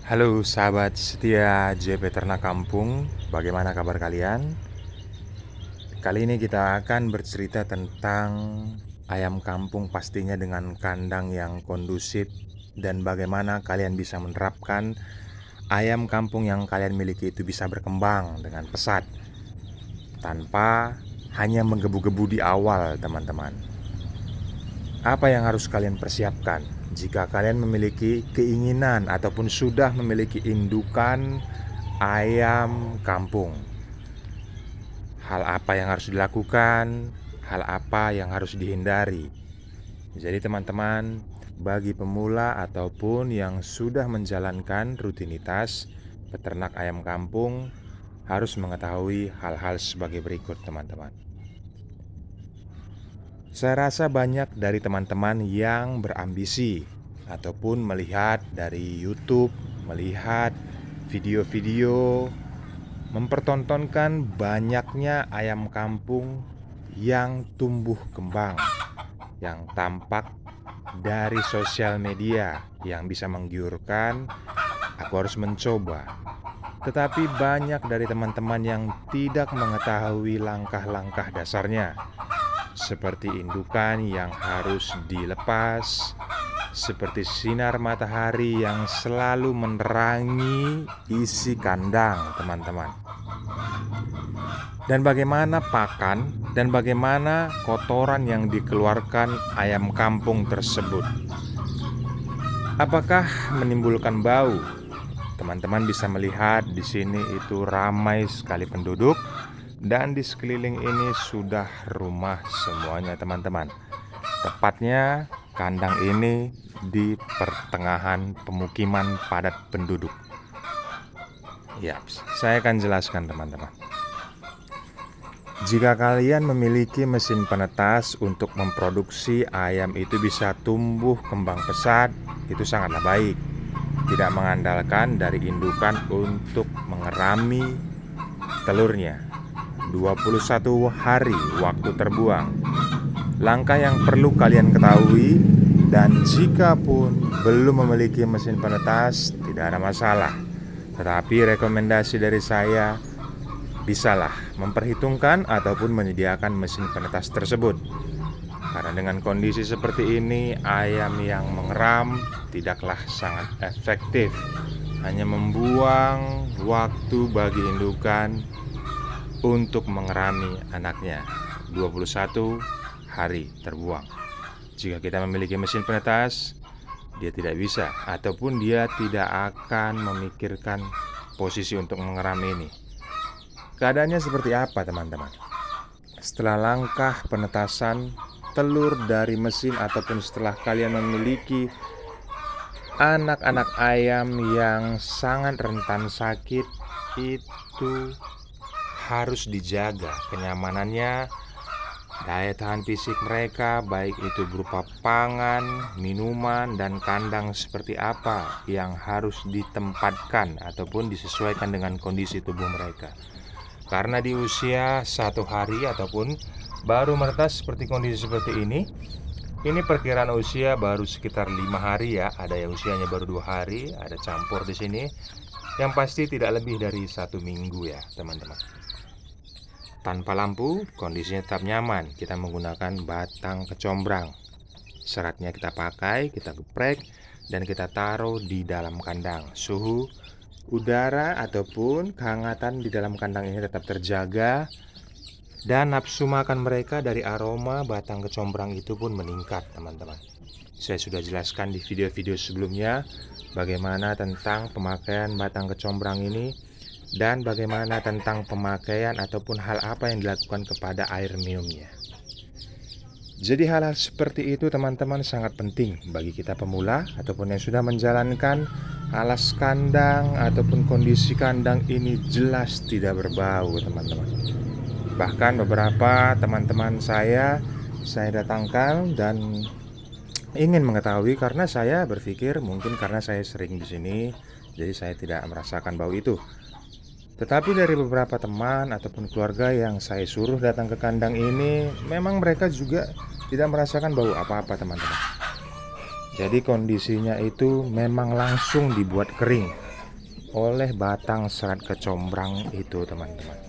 Halo sahabat setia JP Ternak Kampung, bagaimana kabar kalian? Kali ini kita akan bercerita tentang ayam kampung, pastinya dengan kandang yang kondusif, dan bagaimana kalian bisa menerapkan ayam kampung yang kalian miliki itu bisa berkembang dengan pesat tanpa hanya menggebu-gebu di awal, teman-teman. Apa yang harus kalian persiapkan jika kalian memiliki keinginan ataupun sudah memiliki indukan ayam kampung? Hal apa yang harus dilakukan? Hal apa yang harus dihindari? Jadi teman-teman, bagi pemula ataupun yang sudah menjalankan rutinitas peternak ayam kampung, harus mengetahui hal-hal sebagai berikut, teman-teman. Saya rasa banyak dari teman-teman yang berambisi ataupun melihat dari YouTube, melihat video-video mempertontonkan banyaknya ayam kampung yang tumbuh kembang, yang tampak dari sosial media, yang bisa menggiurkan. Aku harus mencoba. Tetapi banyak dari teman-teman yang tidak mengetahui langkah-langkah dasarnya, seperti indukan yang harus dilepas, seperti sinar matahari yang selalu menerangi isi kandang, teman-teman. Dan bagaimana pakan dan bagaimana kotoran yang dikeluarkan ayam kampung tersebut. Apakah menimbulkan bau? Teman-teman bisa melihat di sini itu ramai sekali penduduk. Dan di sekeliling ini sudah rumah semuanya, teman-teman. Tepatnya kandang ini di pertengahan pemukiman padat penduduk. Ya, saya akan jelaskan, teman-teman. Jika kalian memiliki mesin penetas untuk memproduksi ayam itu bisa tumbuh kembang pesat, itu sangatlah baik. Tidak mengandalkan dari indukan untuk mengerami telurnya. 21 hari waktu terbuang. Langkah yang perlu kalian ketahui, dan jika pun belum memiliki mesin penetas, tidak ada masalah. Tetapi rekomendasi dari saya, bisalah memperhitungkan ataupun menyediakan mesin penetas tersebut. Karena dengan kondisi seperti ini, ayam yang mengeram tidaklah sangat efektif. Hanya membuang waktu bagi indukan untuk mengerami anaknya. 21 hari terbuang. Jika kita memiliki mesin penetas, dia tidak bisa ataupun dia tidak akan memikirkan posisi untuk mengeram ini. Keadaannya seperti apa, teman-teman? Setelah langkah penetasan telur dari mesin ataupun setelah kalian memiliki anak-anak ayam yang sangat rentan sakit, itu harus dijaga kenyamanannya, daya tahan fisik mereka, baik itu berupa pangan, minuman, dan kandang seperti apa yang harus ditempatkan ataupun disesuaikan dengan kondisi tubuh mereka. Karena di usia 1 hari ataupun baru menetas seperti kondisi seperti ini perkiraan usia baru sekitar 5 hari ya. Ada yang usianya baru 2 hari, ada campur di sini. Yang pasti tidak lebih dari 1 minggu ya, teman-teman. Tanpa lampu, kondisinya tetap nyaman. Kita menggunakan batang kecombrang. Seratnya kita pakai, kita geprek, dan kita taruh di dalam kandang. Suhu udara ataupun kehangatan di dalam kandang ini tetap terjaga. Dan nafsu makan mereka dari aroma batang kecombrang itu pun meningkat, teman-teman. Saya sudah jelaskan di video-video sebelumnya bagaimana tentang pemakaian batang kecombrang ini, dan bagaimana tentang pemakaian ataupun hal apa yang dilakukan kepada air minumnya. Jadi hal-hal seperti itu, teman-teman, sangat penting bagi kita pemula ataupun yang sudah menjalankan. Alas kandang ataupun kondisi kandang ini jelas tidak berbau, teman-teman. Bahkan beberapa teman-teman saya datangkan dan ingin mengetahui, karena saya berpikir mungkin karena saya sering di sini, jadi saya tidak merasakan bau itu. Tetapi dari beberapa teman ataupun keluarga yang saya suruh datang ke kandang ini, memang mereka juga tidak merasakan bau apa-apa, teman-teman. Jadi kondisinya itu memang langsung dibuat kering. oleh batang serat kecombrang itu, teman-teman.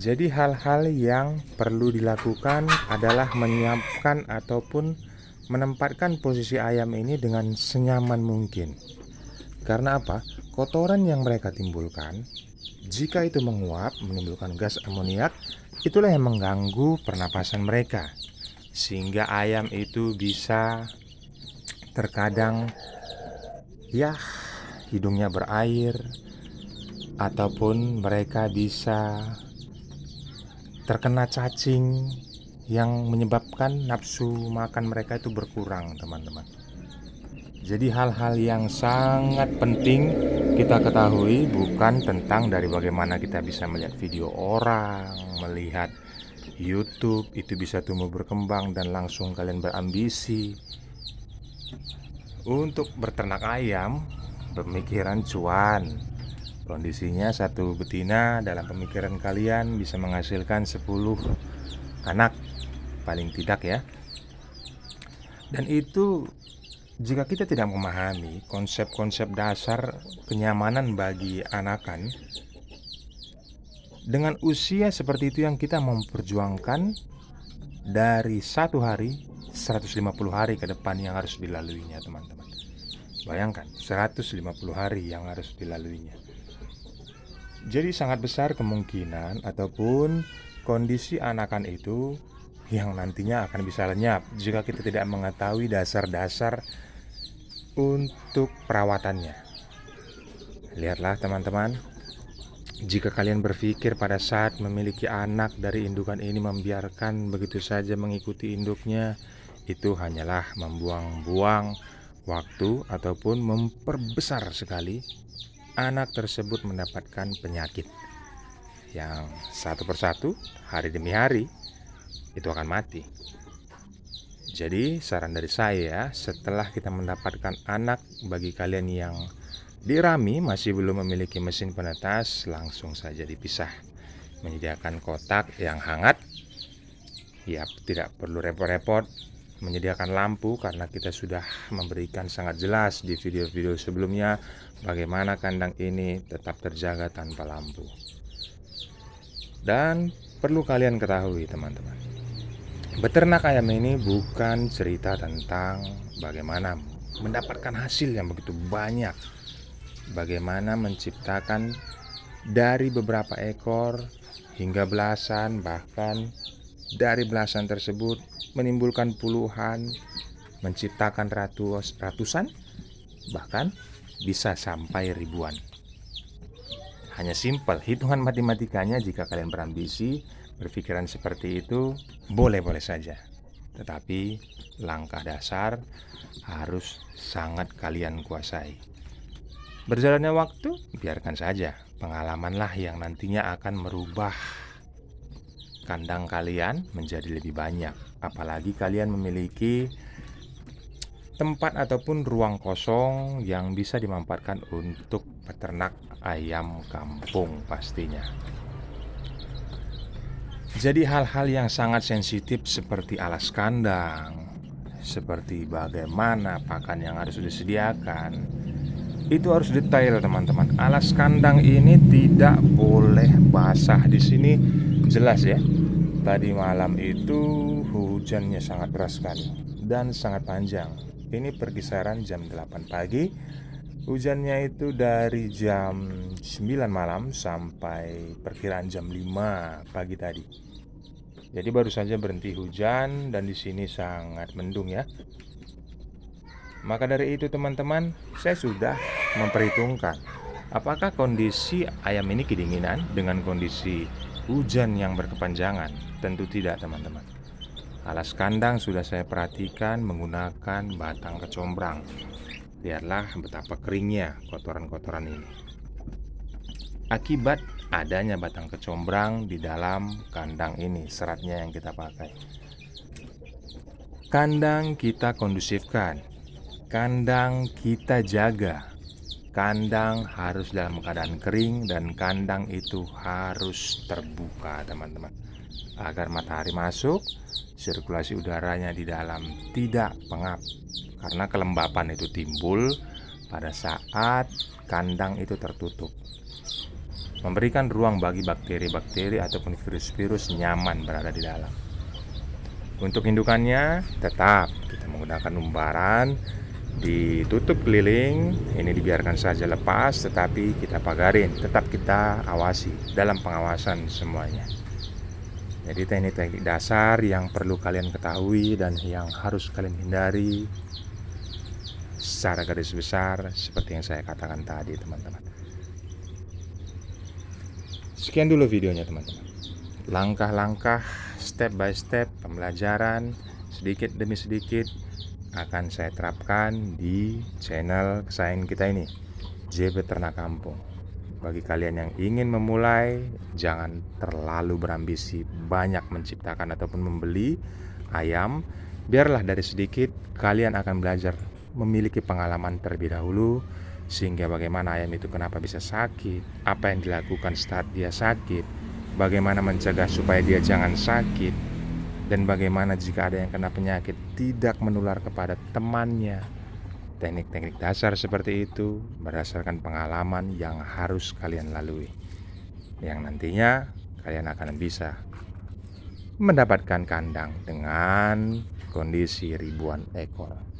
Jadi hal-hal yang perlu dilakukan adalah menyiapkan ataupun menempatkan posisi ayam ini dengan senyaman mungkin. Karena apa? Kotoran yang mereka timbulkan, jika itu menguap menimbulkan gas amoniak, itulah yang mengganggu pernapasan mereka, sehingga ayam itu bisa terkadang ya hidungnya berair, ataupun mereka bisa terkena cacing yang menyebabkan nafsu makan mereka itu berkurang, teman-teman. Jadi hal-hal yang sangat penting kita ketahui bukan tentang dari bagaimana kita bisa melihat video orang, melihat YouTube itu bisa tumbuh berkembang dan langsung kalian berambisi untuk berternak ayam. Pemikiran cuan, kondisinya satu betina dalam pemikiran kalian bisa menghasilkan 10 anak paling tidak ya. Dan itu jika kita tidak memahami konsep-konsep dasar kenyamanan bagi anakan, dengan usia seperti itu yang kita memperjuangkan dari 1 hari 150 hari ke depan yang harus dilaluinya, teman-teman. Bayangkan 150 hari yang harus dilaluinya. Jadi sangat besar kemungkinan ataupun kondisi anakan itu yang nantinya akan bisa lenyap jika kita tidak mengetahui dasar-dasar untuk perawatannya. Lihatlah teman-teman, jika kalian berpikir pada saat memiliki anak dari indukan ini membiarkan begitu saja mengikuti induknya, itu hanyalah membuang-buang waktu ataupun memperbesar sekali anak tersebut mendapatkan penyakit yang satu persatu hari demi hari itu akan mati. Jadi saran dari saya, setelah kita mendapatkan anak, bagi kalian yang dirami masih belum memiliki mesin penetas, langsung saja dipisah. Menyediakan kotak yang hangat, ya tidak perlu repot-repot. Menyediakan lampu karena kita sudah memberikan sangat jelas di video-video sebelumnya bagaimana kandang ini tetap terjaga tanpa lampu. Dan perlu kalian ketahui teman-teman, beternak ayam ini bukan cerita tentang bagaimana mendapatkan hasil yang begitu banyak, bagaimana menciptakan dari beberapa ekor hingga belasan, bahkan dari belasan tersebut menimbulkan puluhan, menciptakan ratusan, bahkan bisa sampai ribuan. Hanya simpel, hitungan matematikanya jika kalian berambisi, berpikiran seperti itu, boleh-boleh saja. Tetapi langkah dasar harus sangat kalian kuasai. Berjalannya waktu, biarkan saja. Pengalamanlah yang nantinya akan merubah kandang kalian menjadi lebih banyak. Apalagi kalian memiliki tempat ataupun ruang kosong yang bisa dimanfaatkan untuk peternak ayam kampung pastinya. Jadi hal-hal yang sangat sensitif seperti alas kandang, seperti bagaimana pakan yang harus disediakan, itu harus detail teman-teman. Alas kandang ini tidak boleh basah. Di sini jelas ya. Tadi malam itu hujannya sangat deras sekali dan sangat panjang. Ini perkisaran jam 8 pagi. Hujannya itu dari jam 9 malam sampai perkiraan jam 5 pagi tadi. Jadi baru saja berhenti hujan dan di sini sangat mendung ya. Maka dari itu teman-teman, saya sudah memperhitungkan apakah kondisi ayam ini kedinginan dengan kondisi hujan yang berkepanjangan. Tentu tidak teman-teman. Alas kandang sudah saya perhatikan menggunakan batang kecombrang. Lihatlah betapa keringnya kotoran-kotoran ini. Akibat adanya batang kecombrang di dalam kandang ini, seratnya yang kita pakai. Kandang kita kondusifkan, kandang kita jaga. Kandang harus dalam keadaan kering dan kandang itu harus terbuka teman-teman, agar matahari masuk, sirkulasi udaranya di dalam tidak pengap. Karena kelembapan itu timbul pada saat kandang itu tertutup, memberikan ruang bagi bakteri-bakteri ataupun virus-virus nyaman berada di dalam. Untuk indukannya tetap kita menggunakan umbaran, ditutup keliling, ini dibiarkan saja lepas, tetapi kita pagarin, tetap kita awasi dalam pengawasan semuanya. Jadi teknik-teknik dasar yang perlu kalian ketahui dan yang harus kalian hindari secara garis besar seperti yang saya katakan tadi, teman-teman. Sekian dulu videonya, teman-teman. Langkah-langkah step by step pembelajaran sedikit demi sedikit akan saya terapkan di channel kesayangan kita ini, JP Ternak Kampung. Bagi kalian yang ingin memulai, jangan terlalu berambisi banyak menciptakan ataupun membeli ayam. Biarlah dari sedikit kalian akan belajar memiliki pengalaman terlebih dahulu, sehingga bagaimana ayam itu kenapa bisa sakit, apa yang dilakukan saat dia sakit, bagaimana mencegah supaya dia jangan sakit, dan bagaimana jika ada yang kena penyakit tidak menular kepada temannya. Teknik-teknik dasar seperti itu berdasarkan pengalaman yang harus kalian lalui, yang nantinya kalian akan bisa mendapatkan kandang dengan kondisi ribuan ekor.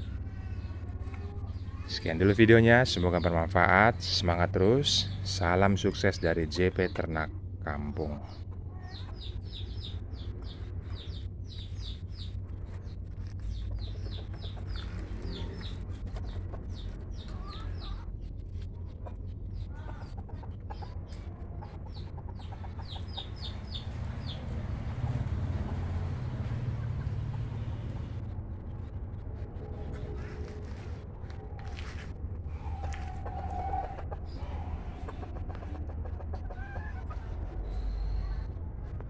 Sekian dulu videonya, semoga bermanfaat. Semangat terus. Salam sukses dari JP Ternak Kampung.